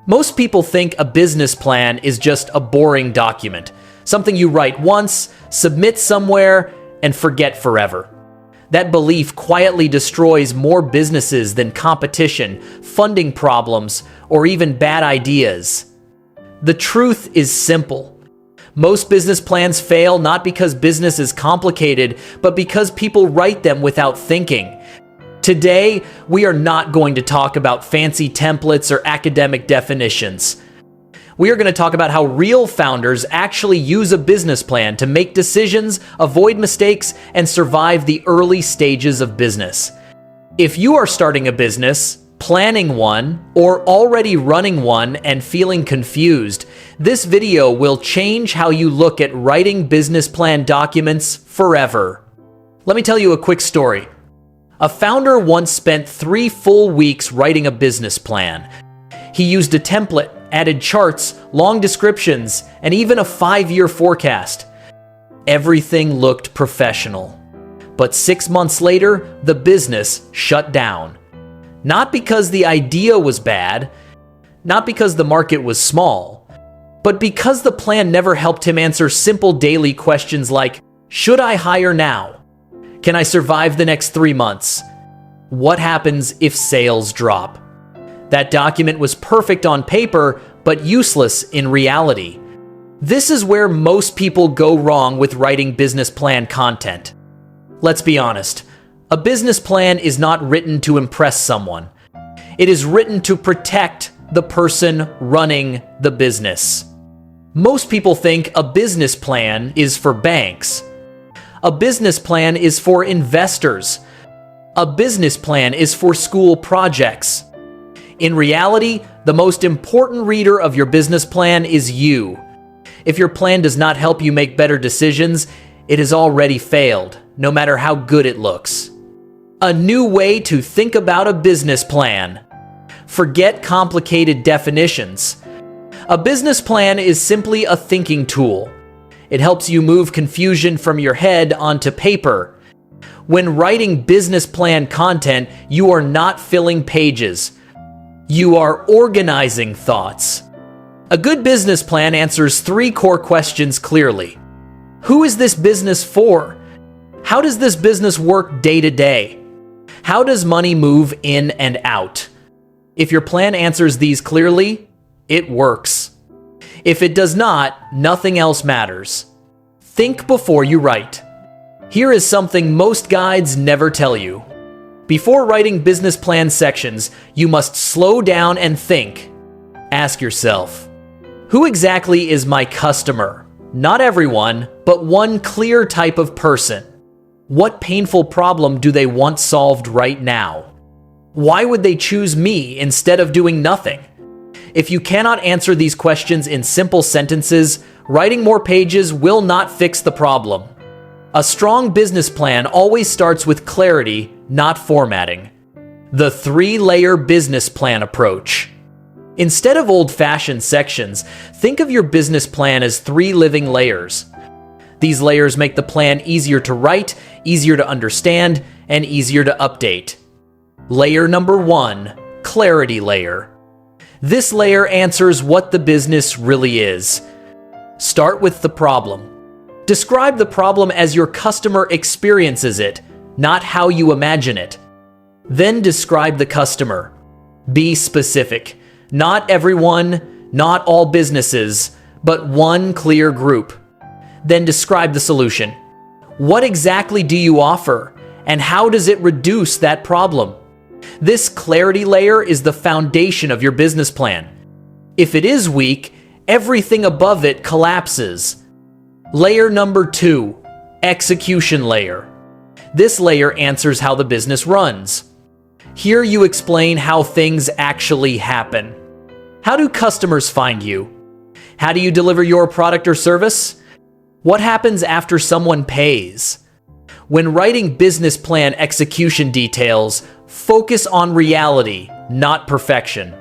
Most people think a business plan is just a boring document, something you write once, submit somewhere, and forget forever. That belief quietly destroys more businesses than competition, funding problems, or even bad ideas. The truth is simple. Most business plans fail not because business is complicated, but because people write them without thinking. Today, we are not going to talk about fancy templates or academic definitions. We are going to talk about how real founders actually use a business plan to make decisions, avoid mistakes, and survive the early stages of business. If you are starting a business, planning one, or already running one and feeling confused, this video will change how you look at writing business plan documents forever. Let me tell you a quick story. A founder once spent 3 full weeks writing a business plan. He used a template, added charts, long descriptions, and even a 5-year forecast. Everything looked professional. But 6 months later, the business shut down. Not because the idea was bad, not because the market was small, but because the plan never helped him answer simple daily questions like, should I hire now? Can I survive the next 3 months? What happens if sales drop? That document was perfect on paper, but useless in reality. This is where most people go wrong with writing business plan content. Let's be honest, a business plan is not written to impress someone. It is written to protect the person running the business. Most people think a business plan is for banks. A business plan is for investors. A business plan is for school projects. In reality, the most important reader of your business plan is you. If your plan does not help you make better decisions, it has already failed, no matter how good it looks. A new way to think about a business plan. Forget complicated definitions. A business plan is simply a thinking tool. It helps you move confusion from your head onto paper. When writing business plan content, you are not filling pages. You are organizing thoughts. A good business plan answers 3 core questions clearly. Who is this business for? How does this business work day to day? How does money move in and out? If your plan answers these clearly, it works. If it does not, nothing else matters. Think before you write. Here is something most guides never tell you. Before writing business plan sections, you must slow down and think. Ask yourself, who exactly is my customer? Not everyone, but one clear type of person. What painful problem do they want solved right now? Why would they choose me instead of doing nothing? If you cannot answer these questions in simple sentences, writing more pages will not fix the problem. A strong business plan always starts with clarity, not formatting. The 3-layer business plan approach. Instead of old-fashioned sections, think of your business plan as 3 living layers. These layers make the plan easier to write, easier to understand, and easier to update. Layer number 1, clarity layer. This layer answers what the business really is. Start with the problem. Describe the problem as your customer experiences it, not how you imagine it. Then describe the customer. Be specific. Not everyone, not all businesses, but one clear group. Then describe the solution. What exactly do you offer, and how does it reduce that problem? This clarity layer is the foundation of your business plan. If it is weak, everything above it collapses. Layer number 2, execution layer. This layer answers how the business runs. Here you explain how things actually happen. How do customers find you? How do you deliver your product or service? What happens after someone pays? When writing business plan execution details, focus on reality, not perfection.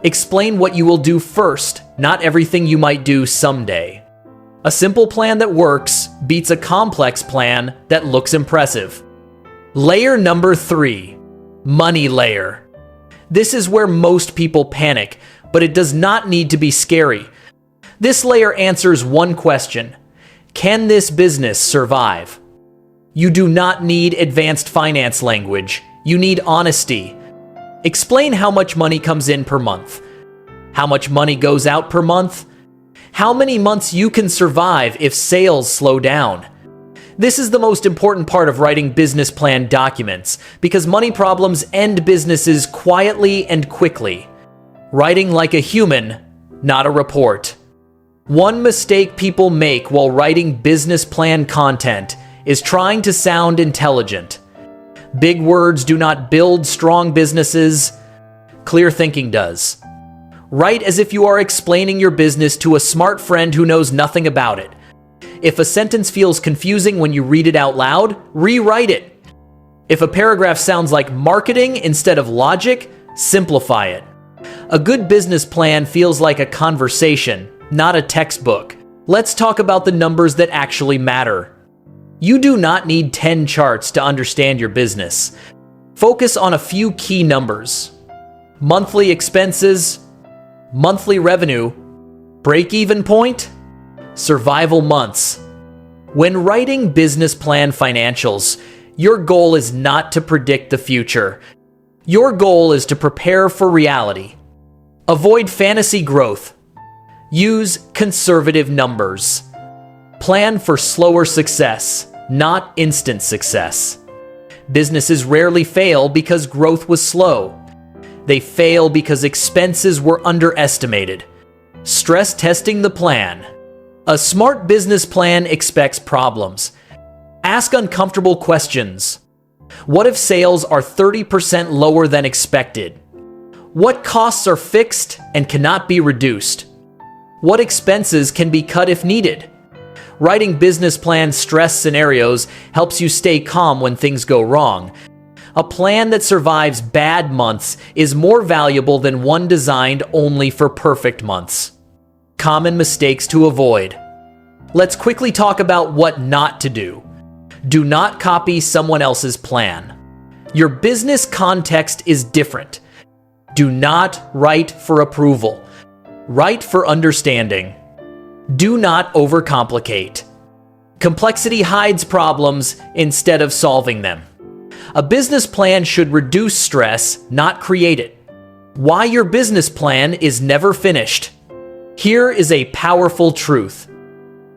Explain what you will do first, not everything you might do someday. A simple plan that works beats a complex plan that looks impressive. Layer number 3, money layer. This is where most people panic. but it does not need to be scary. This layer answers one question: can this business survive? You do not need advanced finance language. You need honesty. Explain how much money comes in per month, how much money goes out per month, how many months you can survive if sales slow down. This is the most important part of writing business plan documents because money problems end businesses quietly and quickly. Writing like a human, not a report. One mistake people make while writing business plan content is trying to sound intelligent. Big words do not build strong businesses. Clear thinking does. Write as if you are explaining your business to a smart friend who knows nothing about it. If a sentence feels confusing when you read it out loud, rewrite it. If a paragraph sounds like marketing instead of logic, simplify it. A good business plan feels like a conversation, not a textbook. Let's talk about the numbers that actually matter. You do not need 10 charts to understand your business. Focus on a few key numbers: monthly expenses, monthly revenue, break-even point, survival months. When writing business plan financials, your goal is not to predict the future. Your goal is to prepare for reality. Avoid fantasy growth. Use conservative numbers. Plan for slower success, not instant success. Businesses rarely fail because growth was slow. They fail because expenses were underestimated. Stress testing the plan. A smart business plan expects problems. Ask uncomfortable questions. What if sales are 30% lower than expected? What costs are fixed and cannot be reduced? What expenses can be cut if needed? Writing business plan stress scenarios helps you stay calm when things go wrong. A plan that survives bad months is more valuable than one designed only for perfect months. Common mistakes to avoid. Let's quickly talk about what not to do. Do not copy someone else's plan. Your business context is different. Do not write for approval. Write for understanding. Do not overcomplicate. Complexity hides problems instead of solving them. A business plan should reduce stress, not create it. Why your business plan is never finished. Here is a powerful truth.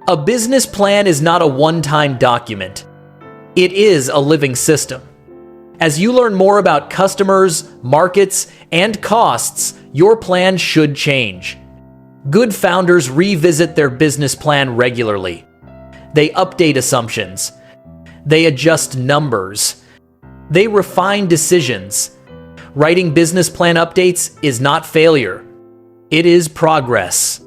A business plan is not a one-time document. It is a living system. As you learn more about customers, markets, and costs, your plan should change. Good founders revisit their business plan regularly. They update assumptions. They adjust numbers. They refine decisions. Writing business plan updates is not failure. It is progress.